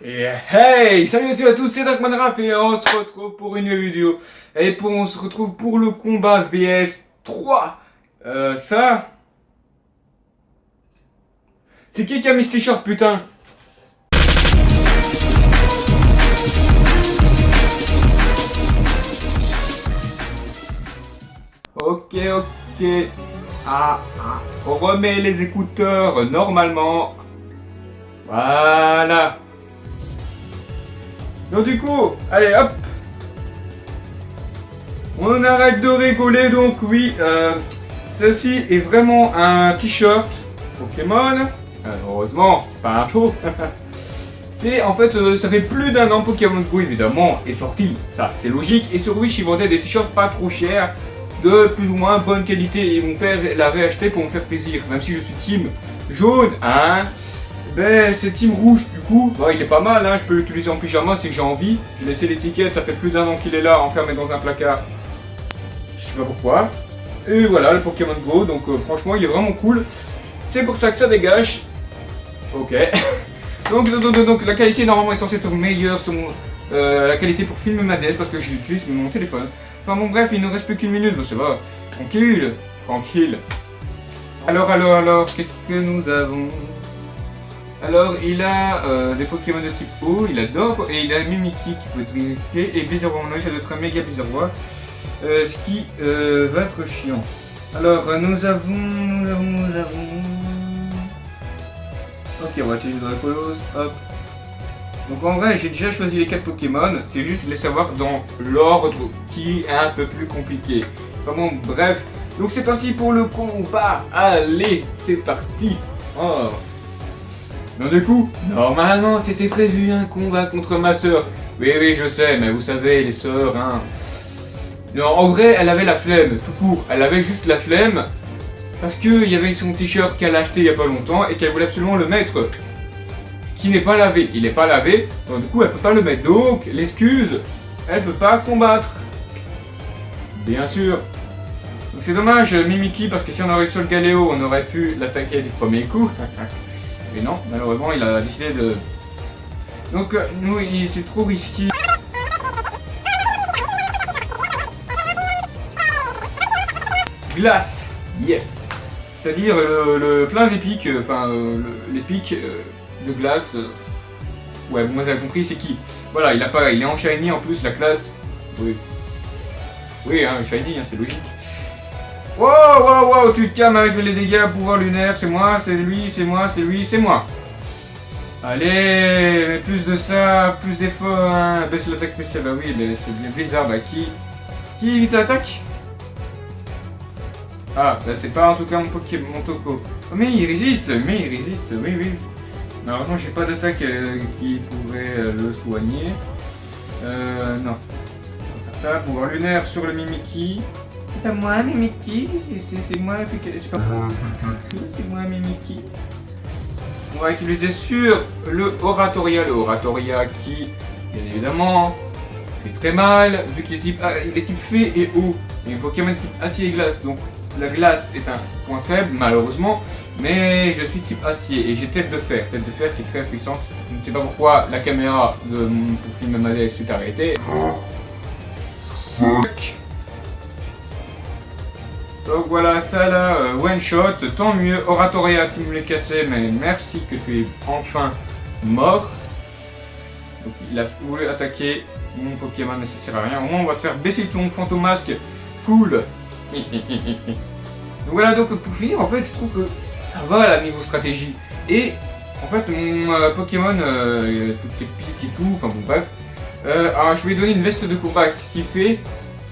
Et hey, salut à tous, c'est DarkManRaf et on se retrouve pour une nouvelle vidéo. On se retrouve pour le combat VS 3. Ça... C'est qui a mis ce t-shirt, putain? Ok. On remet les écouteurs normalement. Voilà. Donc du coup, allez hop. On arrête de rigoler, donc oui, ceci est vraiment un t-shirt Pokémon. Heureusement, c'est pas un faux. C'est en fait, ça fait plus d'un an Pokémon Go évidemment est sorti, ça c'est logique. Et sur Wish ils vendaient des t-shirts pas trop chers, de plus ou moins bonne qualité. Et mon père l'a réacheté pour me faire plaisir, même si je suis team jaune, hein. Ben c'est team rouge du coup, bah, il est pas mal, hein. Je peux l'utiliser en pyjama si j'ai envie. J'ai laissé l'étiquette, ça fait plus d'un an qu'il est là, enfermé dans un placard. Je sais pas pourquoi. Et voilà le Pokémon Go, donc franchement il est vraiment cool. C'est pour ça que ça dégage. Ok. donc la qualité normalement est censée être meilleure sur mon, la qualité pour filmer ma DS parce que j'utilise mon téléphone. Enfin bon bref, il ne reste plus qu'une minute, bon ça va. Tranquille. Alors, qu'est-ce que nous avons? Alors il a des Pokémon de type eau, il adore, et il a Mimikyu qui peut être risqué, et Blizzard One, ça doit être un méga Blizzard One, ce qui va être chiant. Alors nous avons... Ok, on va utiliser Dracolos, hop. Donc en vrai j'ai déjà choisi les 4 Pokémon, c'est juste les savoir dans l'ordre qui est un peu plus compliqué. Enfin bon, bref, donc c'est parti pour le combat, allez, c'est parti. Oh. Non du coup, normalement c'était prévu un combat contre ma soeur. Oui, je sais, mais vous savez, les sœurs, hein. Non, en vrai, elle avait la flemme, tout court. Elle avait juste la flemme, parce qu'il y avait son t-shirt qu'elle a acheté il y a pas longtemps, et qu'elle voulait absolument le mettre. Qui n'est pas lavé. Il n'est pas lavé, donc du coup elle peut pas le mettre. Donc, l'excuse, elle peut pas combattre. Bien sûr. Donc c'est dommage, Mimikyu, parce que si on aurait eu sur le Galéo, on aurait pu l'attaquer du premier coup. Mais non, malheureusement, il a décidé de... Donc, nous, c'est trop risqué. Glace, yes. C'est-à-dire le plein d'épiques, enfin, les pics de glace. Ouais, bon, moi, vous avez compris, c'est qui? Voilà, il est en shiny, en plus, la classe. Oui, hein, shiny, hein, c'est logique. Wow, tu te calmes avec les dégâts, pouvoir lunaire, c'est moi, c'est lui, c'est moi, c'est lui, c'est moi. Allez, mais plus de ça, plus d'efforts, hein. Baisse l'attaque spéciale, bah oui, mais c'est bien Blizzard, bah qui évite l'attaque? Ah, bah c'est pas en tout cas mon Pokémon, mon Topo. Oh, mais il résiste, oui. Malheureusement, j'ai pas d'attaque qui pourrait le soigner. Non. On va faire ça, pouvoir lunaire sur le Mimikyu. C'est pas moi, Mimikyu, c'est moi, c'est moi, Mimikyu. On va utiliser sur le Oratoria qui, bien évidemment, fait très mal, vu qu'il est type fée et eau. Il y a un Pokémon type acier et glace, donc la glace est un point faible, malheureusement, mais je suis type acier et j'ai tête de fer qui est très puissante. Je ne sais pas pourquoi la caméra pour filmer ma DS s'est arrêtée. Donc voilà, ça là, one shot, tant mieux. Oratoria, tu me l'as cassé, mais merci que tu es enfin mort. Donc il a voulu attaquer mon Pokémon, mais ça sert à rien. Au moins on va te faire baisser ton Fantomasque. Cool. Donc voilà, donc pour finir, en fait, je trouve que ça va là niveau stratégie. Et en fait, mon Pokémon, toutes ces piques et tout, enfin bon, bref. Alors je lui ai donné une veste de combat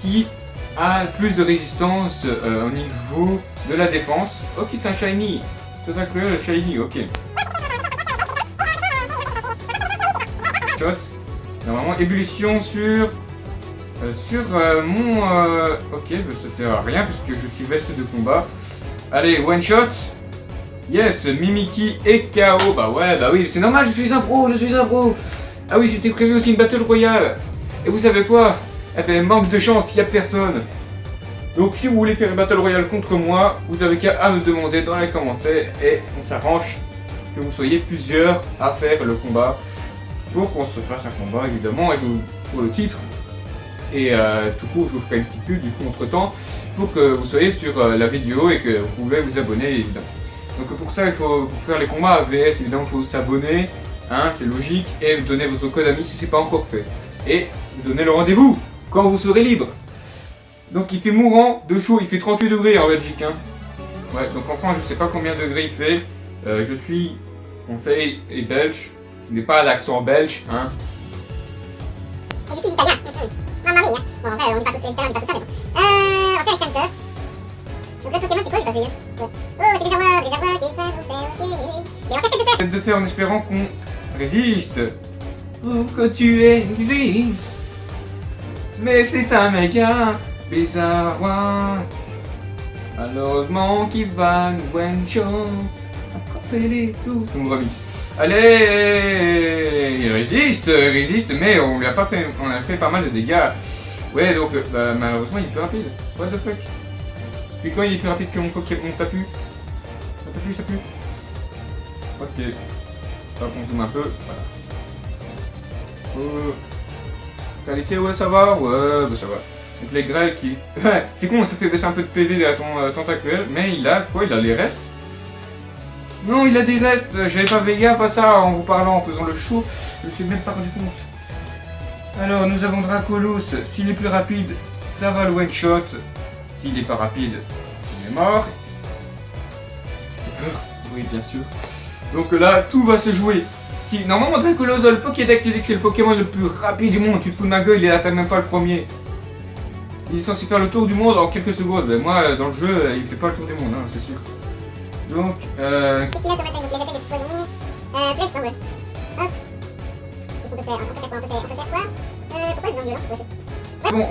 qui a plus de résistance au niveau de la défense. Ok, c'est un shiny. Total Cruel, shiny, ok. Shot. Normalement, ébullition sur mon... ok, bah, ça sert à rien puisque je suis veste de combat. Allez, one shot. Yes, Mimikyu et KO. Bah oui, c'est normal, je suis un pro. Ah oui, c'était prévu aussi une Battle Royale. Et vous savez quoi? Eh ben, manque de chance, il n'y a personne. Donc si vous voulez faire une Battle Royale contre moi, vous avez qu'à me demander dans les commentaires et on s'arrange que vous soyez plusieurs à faire le combat. pour qu'on se fasse un combat évidemment, et je vous pour le titre. Et tout coup, je vous ferai une petite pub du coup entre temps pour que vous soyez sur la vidéo et que vous pouvez vous abonner évidemment. Donc pour ça, il faut pour faire les combats AVS, évidemment, il faut s'abonner, hein, c'est logique, et vous donner votre code ami si c'est pas encore fait. Et vous donnez le rendez-vous quand vous serez libre. Donc il fait mourant de chaud, il fait 38 degrés en Belgique. Hein. Ouais, donc en France, je sais pas combien de degrés il fait. Je suis français et belge. Ce n'est pas l'accent belge, hein. Et je suis italien. Mamma mia. Bon, en vrai, on n'est pas tous italiens, on n'est pas tous ça, mais bon. On va faire les centres. Donc le Pokémon, c'est quoi, j'ai pas fait. Oh, c'est des arrois qui peuvent vous faire chier. Mais on va faire tête de fer. Tête de fer en espérant qu'on résiste. Ou que tu existes. Mais c'est un méga bizarre. Malheureusement qui va nous one-shot. Attrapez-les tous. On remix. Allez, il résiste, mais on lui a pas fait, on a fait pas mal de dégâts. Ouais, donc bah, malheureusement il est plus rapide. What the fuck? Puis quand il est plus rapide que mon Pokémon, t'as pu? Ça pue. Ok. Hop, on zoome un peu. Voilà. Qualité, ouais, ça va. Ouais, bah ça va. Donc les grêles qui. C'est con, ça fait baisser un peu de PV à ton tentacule, mais il a quoi? Il a les restes. Non, il a des restes. J'avais pas fait gaffe à ça en vous parlant, en faisant le show. Je me suis même pas rendu compte. Alors, nous avons Dracolos. S'il est plus rapide, ça va le one-shot. S'il est pas rapide, il est mort. Ça fait peur. Oui, bien sûr. Donc là, tout va se jouer. Si, normalement, Dracolos, le Pokédex, il dit que c'est le Pokémon le plus rapide du monde. Tu te fous de ma gueule, il atteint même pas le premier. Il est censé faire le tour du monde en quelques secondes. Mais moi, dans le jeu, il fait pas le tour du monde, hein, c'est sûr. Donc, Qu'est-ce qu'il a comme attaque? Donc les attaques de ce poison. Play, ah ouais. Hop. On peut faire quoi? Pourquoi ils ont violence? bon,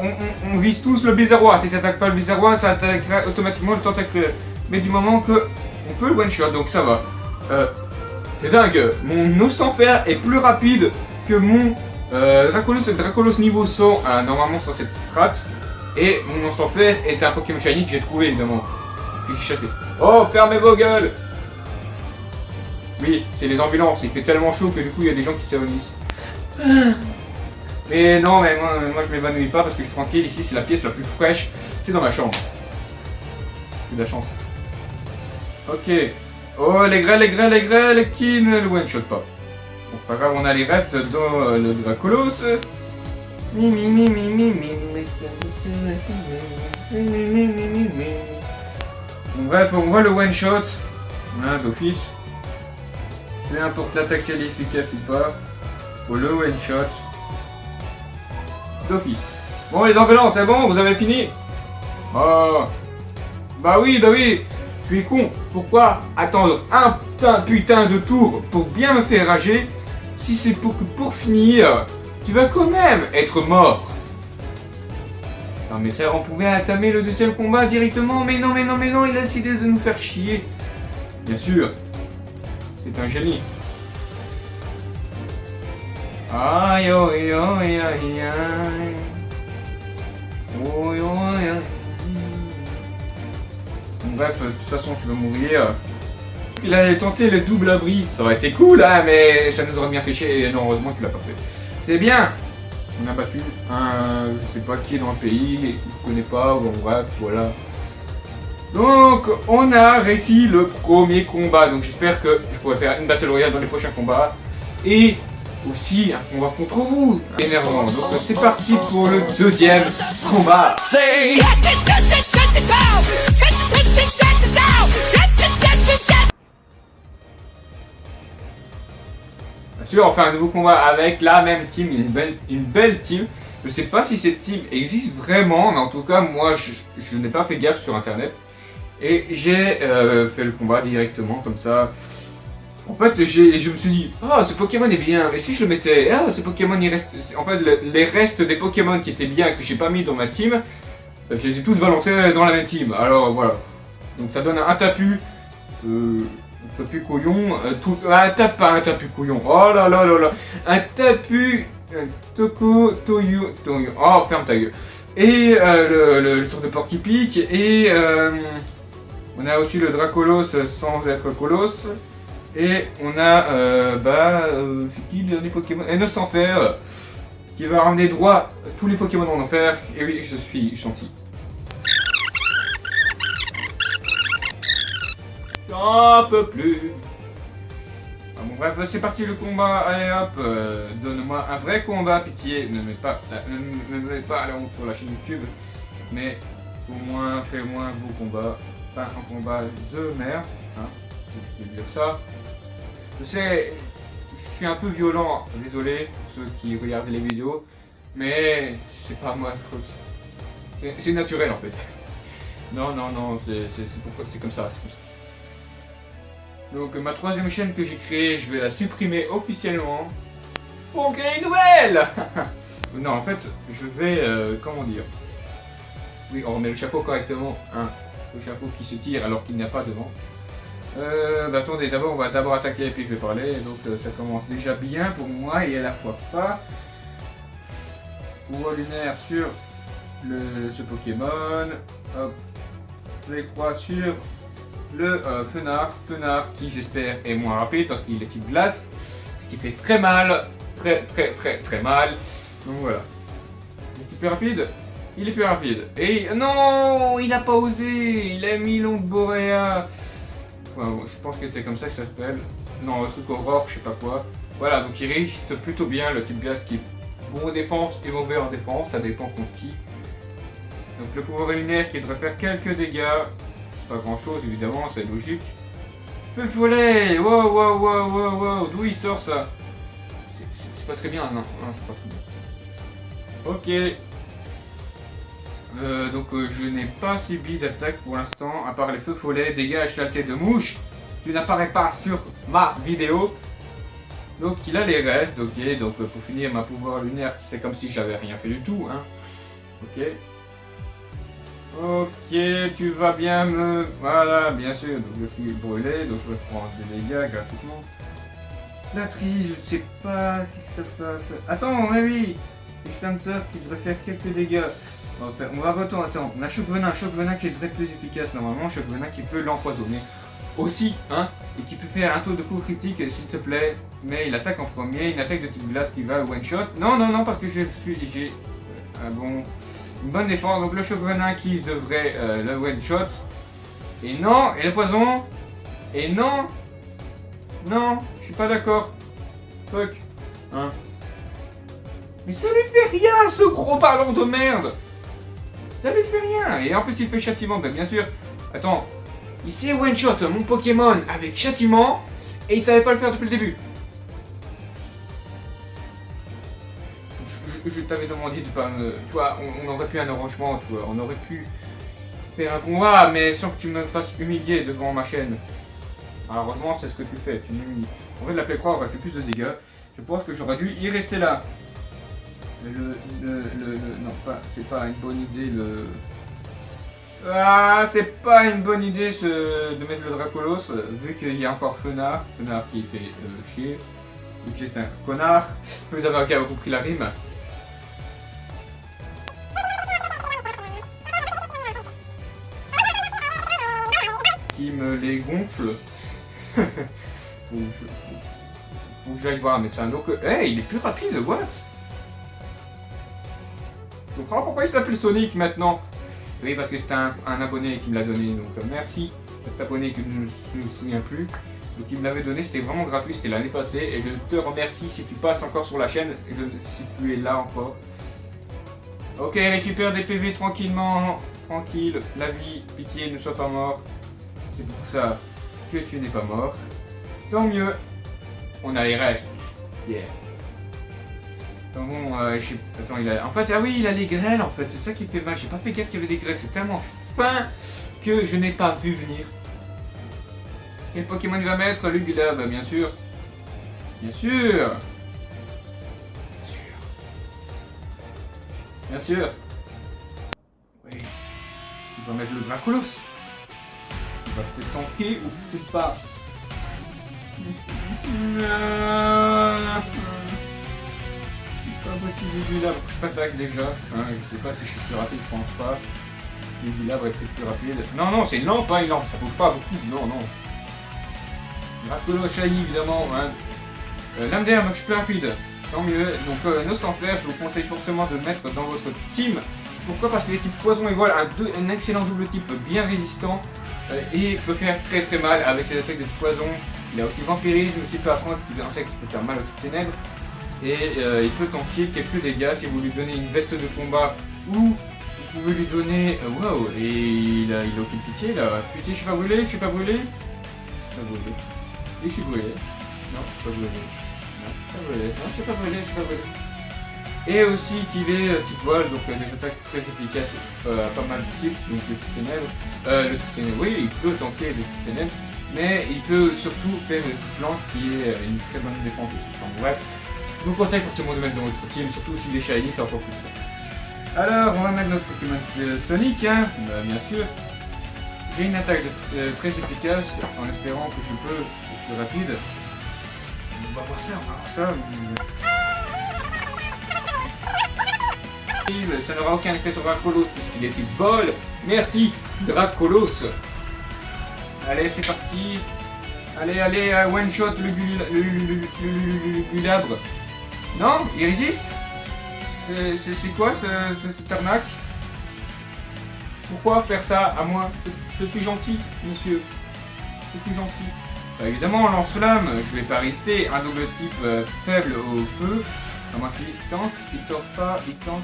on vise tous le Blizzardois. Si ça attaque pas le Blizzardois, ça attaquera automatiquement le tentacule. Mais du moment que on peut le one-shot, donc ça va. C'est dingue. Mon Ostanfer est plus rapide que mon Dracolos niveau 100, normalement sur cette strat. Et mon Ostanfer est un Pokémon Shiny que j'ai trouvé évidemment. Que j'ai chassé. Oh, fermez vos gueules! Oui, c'est les ambulances, il fait tellement chaud que du coup il y a des gens qui s'évanouissent. Mais non, mais moi je m'évanouis pas parce que je suis tranquille, ici c'est la pièce la plus fraîche, c'est dans ma chambre. C'est de la chance. Ok. Oh, les grêles qui ne le one-shot pas. Bon, pas grave, on a les restes dans le Dracolos. Bon, bref, on voit le one-shot, hein, d'office. Peu importe l'attaque si elle est efficace ou pas. Pour le one-shot. D'office. Bon, les ambulances, c'est bon, vous avez fini? Oh. Bah oui. Tu es con. Pourquoi attendre un putain de tour pour bien me faire rager si c'est pour que pour finir, tu vas quand même être mort? Non mais ça, on pouvait entamer le deuxième combat directement, mais non, il a décidé de nous faire chier. Bien sûr, c'est un génie. Aïe aïe aïe aïe aïe. Bref, de toute façon tu vas mourir. Il a tenté le double abri, ça aurait été cool, hein, mais ça nous aurait bien fait chier, et non, heureusement tu l'as pas fait. C'est bien. On a battu un, je sais pas qui est dans le pays, je connais pas, bon bref, voilà. Donc, on a réussi le premier combat, donc j'espère que je pourrai faire une Battle Royale dans les prochains combats. Et aussi un combat contre vous, énervant. Donc c'est parti pour le deuxième combat. Bien sûr, on fait un nouveau combat avec la même team, une belle team. Je sais pas si cette team existe vraiment, mais en tout cas, moi, je n'ai pas fait gaffe sur internet. Et j'ai fait le combat directement, comme ça. En fait, je me suis dit, oh, ce Pokémon est bien. Et si je le mettais, ah, ce Pokémon, il reste. En fait, les restes des Pokémon qui étaient bien, que j'ai pas mis dans ma team, je les ai tous balancés dans la même team. Alors, voilà. Donc, ça donne un Tapu. Tapu couillon, un tapu couillon, oh là là là là, un tapu, toyo, oh ferme ta gueule, et le sort de Porky-Pig, et on a aussi le Dracolos sans être Colos, Et on a, c'est qui le dernier Pokémon? Et Nostanfer, qui va ramener droit tous les Pokémon en enfer. Et oui, je suis gentil. J'en peux plus. Ah bon, bref, c'est parti le combat. Allez hop, donne-moi un vrai combat, pitié. Ne mets pas à la honte sur la chaîne YouTube. Mais au moins, fais-moi un beau combat. Pas un combat de merde. Hein, je peux dire ça. Je sais, je suis un peu violent, désolé pour ceux qui regardent les vidéos. Mais c'est pas moi la faute. C'est naturel en fait. Non, c'est comme ça, c'est comme ça. Donc ma troisième chaîne que j'ai créée, je vais la supprimer officiellement pour créer une nouvelle. Non, en fait, je vais, comment dire. Oui, on remet le chapeau correctement, hein. Le chapeau qui se tire alors qu'il n'y a pas devant. Attendez, d'abord on va d'abord attaquer et puis je vais parler. Donc ça commence déjà bien pour moi et à la fois pas. Pouvoir lunaire sur ce Pokémon. Hop. Je les crois sur le Fenard qui j'espère est moins rapide parce qu'il est type glace. Ce qui fait très mal. Très mal. Donc voilà. Il est super rapide. Il est plus rapide. Et non, il n'a pas osé. Il a mis Longoborea. Enfin, je pense que c'est comme ça que ça s'appelle. Non, le truc Aurore, je sais pas quoi. Voilà, donc il résiste plutôt bien. Le type glace qui est bon en défense et mauvais en défense. Ça dépend contre qui. Donc le pouvoir lunaire qui devrait faire quelques dégâts. Pas grand chose évidemment, c'est logique. Feu follet. Wow. D'où il sort ça? C'est pas très bien, non c'est pas très bien. Ok. Donc je n'ai pas subi d'attaque pour l'instant, à part les feux follets, dégâts, saleté de mouche. Tu n'apparais pas sur ma vidéo. Donc il a les restes, ok. Donc pour finir ma pouvoir lunaire, c'est comme si j'avais rien fait du tout, hein. Ok. Ok, tu vas bien me... Voilà, bien sûr, donc je suis brûlé, donc je vais prendre des dégâts gratuitement. Flatterie, je sais pas si ça fait... Attends, mais oui, les sensors qui devraient faire quelques dégâts. On va attends, on a choc venin qui est très plus efficace normalement, choc venin qui peut l'empoisonner aussi, hein, et qui peut faire un taux de coup critique s'il te plaît, mais il attaque en premier, une attaque de type glace qui va one shot. Non, parce que j'ai une bonne défense, donc le choc venin qui devrait le one shot, et non, et le poison, et non, je suis pas d'accord, fuck, hein. Mais ça lui fait rien ce gros ballon de merde. Ça lui fait rien. Et en plus il fait châtiment, ben bien sûr. Attends, il s'est one shot mon Pokémon avec châtiment et il savait pas le faire depuis le début. Je t'avais demandé de pas me... Toi, on aurait pu un arrangement, toi. On aurait pu faire un combat, mais sans que tu me fasses humilier devant ma chaîne. Alors, heureusement, c'est ce que tu fais, tu m'humilies. En fait, la plaie aurait fait plus de dégâts. Je pense que j'aurais dû y rester là. Non, c'est pas une bonne idée c'est pas une bonne idée de mettre le Dracolos, vu qu'il y a encore Fenard qui fait chier, vu que c'est un connard, vous avez encore compris la rime. Qui me les gonfle. faut que j'aille voir un médecin. Donc, hey, il est plus rapide, what? Je comprends pourquoi il s'appelle Sonic maintenant. Oui, parce que c'était un abonné qui me l'a donné. Donc merci à cet abonné que je ne me souviens plus. Donc il me l'avait donné, c'était vraiment gratuit, c'était l'année passée. Et je te remercie si tu passes encore sur la chaîne, si tu es là encore. Ok, récupère des PV tranquillement, tranquille. La vie, pitié, ne sois pas mort. C'est pour ça que tu n'es pas mort. Tant mieux. On a les restes. Yeah. Donc bon, attends, il a... En fait, ah oui, il a les grêles, en fait. C'est ça qui fait mal. J'ai pas fait gaffe qu'il y avait des grêles. C'est tellement fin que je n'ai pas vu venir. Quel Pokémon il va mettre? Lugula, bien sûr. Bien sûr. Bien sûr. Oui. Il va mettre le Dracolos. Il va peut-être tanker ou peut-être pas. Pas possible, Lugulabre, je t'attaque déjà. Hein, je sais pas si je suis plus rapide, je pense pas. Lugulabre est peut-être plus rapide. Non, c'est une lampe, hein, une lampe, ça bouge pas beaucoup. Non. Dracolo Shiny évidemment, hein. Lame d'air, je suis plus rapide, tant mieux. Donc nos sans faire, je vous conseille fortement de le mettre dans votre team. Pourquoi? Parce que les types poison et voile un excellent double type bien résistant et peut faire très mal avec ses attaques de type poison. Il a aussi vampirisme qui peut apprendre, qui peut faire mal aux types ténèbres. Et il peut tanker quelques dégâts si vous lui donnez une veste de combat ou vous pouvez lui donner... Waouh, et il a aucune pitié là. Pitié, je suis pas brûlé, je suis pas brûlé. Je suis pas brûlé. Si, je suis brûlé. Non, je suis pas brûlé. Non, je suis pas brûlé. Non, je suis pas brûlé, je suis pas brûlé. Et aussi qu'il est type voile, donc des attaques très efficaces à pas mal de types, donc le type ténèbres. Le type ténèbres, oui, il peut tanker le type ténèbres, mais il peut surtout faire le type plante qui est une très bonne défense aussi. Enfin, bref, je vous conseille fortement de mettre dans votre team, surtout s'il est shiny, c'est encore plus fort. Alors, on va mettre notre Pokémon Sonic, hein, bien sûr. J'ai une attaque très efficace, en espérant que je peux être plus rapide. On va voir ça, on va voir ça. Ça n'aura aucun effet sur Dracolos puisqu'il est type vol. Merci Dracolos. Allez, c'est parti. Allez, one shot le Gulabre. Non, il résiste. C'est quoi cette arnaque? Pourquoi faire ça à moi? Je suis gentil, monsieur. Je suis gentil. Évidemment, lance-flamme, je vais pas résister. Un double type faible au feu. À moins qu'il tank, il tank pas, il tank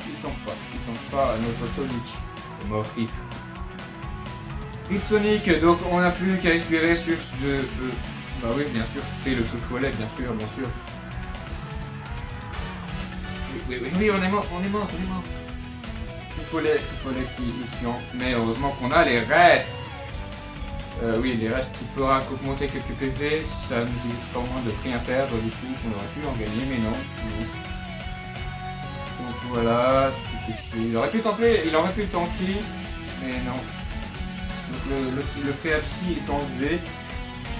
pas notre Sonic. Mort rip. Rip Sonic, donc on n'a plus qu'à respirer sur ce... bah oui, bien sûr, c'est le feu follet, bien sûr. Oui, on est mort. Feu follet qui est chiant, mais heureusement qu'on a les restes. Oui, les restes, il faudra qu'augmenter quelques PV, ça nous évite vraiment de prix à perdre, du coup, qu'on aurait pu en gagner, mais non. Donc voilà, ce qui fait chier. Il aurait pu tanker, mais non. Donc le préapsy est enlevé,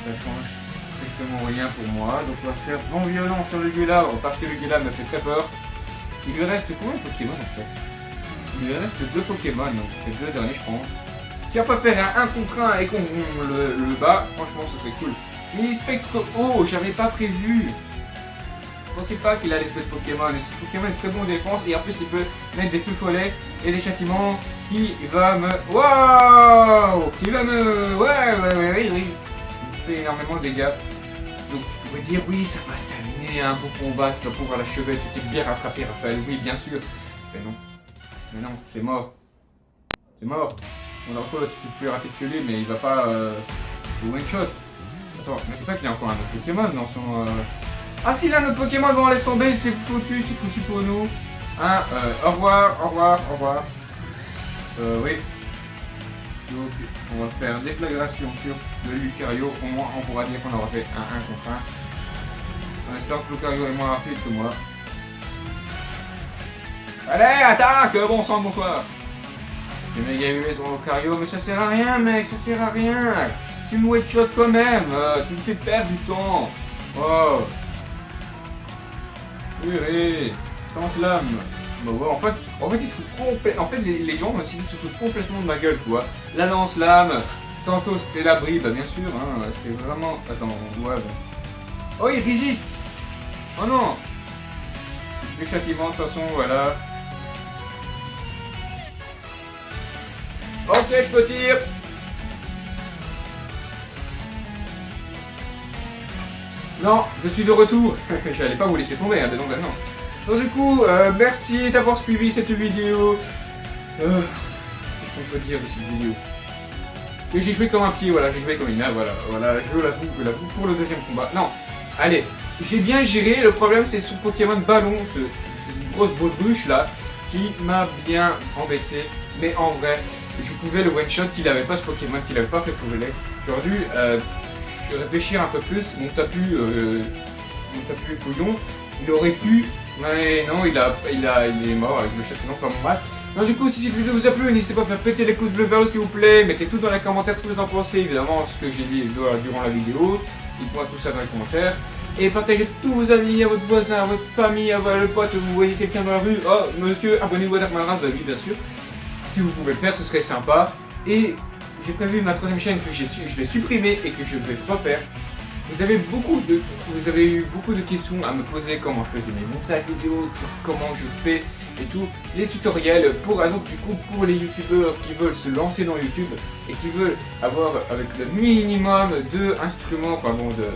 ça change strictement rien pour moi. Donc on va faire vent violent sur le Gulabre, parce que le Gulabre me fait très peur. Il lui reste combien de Pokémon en fait? Il lui reste 2 Pokémon, donc c'est 2 derniers je pense. Si on peut faire un 1 contre 1 et qu'on le bat, franchement ce serait cool. Mais Spectre O, j'avais pas prévu. Je pensais pas qu'il allait se mettre Pokémon. Et ce Pokémon est très bon en défense et en plus il peut mettre des feux follets et des châtiments qui va me... Waouh! Qui va me... Ouais. Il fait énormément de dégâts. Donc tu pourrais dire oui ça va se terminer un beau combat, tu vas pouvoir l'achever, tu t'es bien rattrapé Raphaël, oui bien sûr. Mais non, c'est mort. C'est mort. Mon Draco c'est plus rapide que lui mais il va pas le one shot. Attends, mais c'est pas qu'il y a encore un autre Pokémon dans son... Ah si là notre Pokémon, bon laisse tomber, c'est foutu pour nous. Hein, au revoir. Oui. Donc on va faire déflagration sur le Lucario, au moins on pourra dire qu'on aura fait un 1 contre 1. On espère que Lucario est moins rapide que moi. Allez, attaque! Bon sang, bonsoir. J'ai méga humé sur Lucario, mais ça sert à rien mec, ça sert à rien. Tu me one-shot quand même, tu me fais perdre du temps. Oh. Oui, lance-flamme. Bah ouais, en fait ils se foutent en fait les gens se foutent complètement de ma gueule, tu vois. La lance-flamme, tantôt c'était l'abri, bah bien sûr, hein, c'est vraiment... Attends, ouais, bon. Oh, il résiste. Oh non. Je fais châtiment, de toute façon, voilà. Ok, je peux tirer. Non, je suis de retour. J'allais pas vous laisser tomber, hein, non. Donc du coup, merci d'avoir suivi cette vidéo. Qu'est-ce qu'on peut dire de cette vidéo? Que j'ai joué comme un pied, voilà, j'ai joué comme une merde, voilà, je l'avoue pour le deuxième combat. Non, allez, j'ai bien géré, le problème c'est ce Pokémon Ballon, cette grosse baudruche là, qui m'a bien embêté. Mais en vrai, je pouvais le one shot s'il avait pas ce Pokémon, s'il avait pas fait Fougelet. J'aurais dû réfléchir un peu plus, mon tapu couillon, il aurait pu, mais non, il est mort avec le châtiment, enfin bon bref. Donc du coup, si cette vidéo vous a plu, n'hésitez pas à faire péter les pouces bleus vers le s'il vous plaît, mettez tout dans les commentaires ce que vous en pensez, évidemment, ce que j'ai dit durant la vidéo, dites-moi tout ça dans les commentaires. Et partagez tous vos amis, à votre voisin, à votre famille, à votre pote, vous voyez quelqu'un dans la rue, oh monsieur, abonnez-vous à Dark Malrad, bah oui bien sûr. Si vous pouvez le faire, ce serait sympa. Et j'ai prévu ma troisième chaîne que je vais supprimer et que je vais refaire. vous avez eu beaucoup de questions à me poser, comment je faisais mes montages vidéo, sur comment je fais et tout, les tutoriels pour donc du coup pour les youtubeurs qui veulent se lancer dans YouTube et qui veulent avoir avec le minimum de instruments, enfin bon de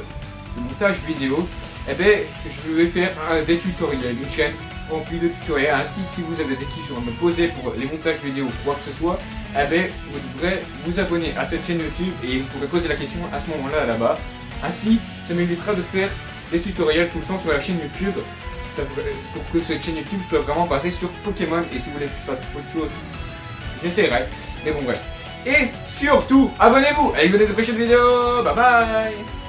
montage vidéo, et ben je vais faire des tutoriels, une chaîne remplie de tutoriels. Ainsi, si vous avez des questions à me poser pour les montages vidéo ou quoi que ce soit, eh ben vous devrez vous abonner à cette chaîne YouTube et vous pourrez poser la question à ce moment-là là-bas. Ainsi, ça m'évitera de faire des tutoriels tout le temps sur la chaîne YouTube, pour que cette chaîne YouTube soit vraiment basée sur Pokémon. Et si vous voulez que je fasse autre chose, j'essaierai. Mais bon bref. Et surtout, abonnez-vous. Allez, vous voyez de prochaines vidéos. Bye bye.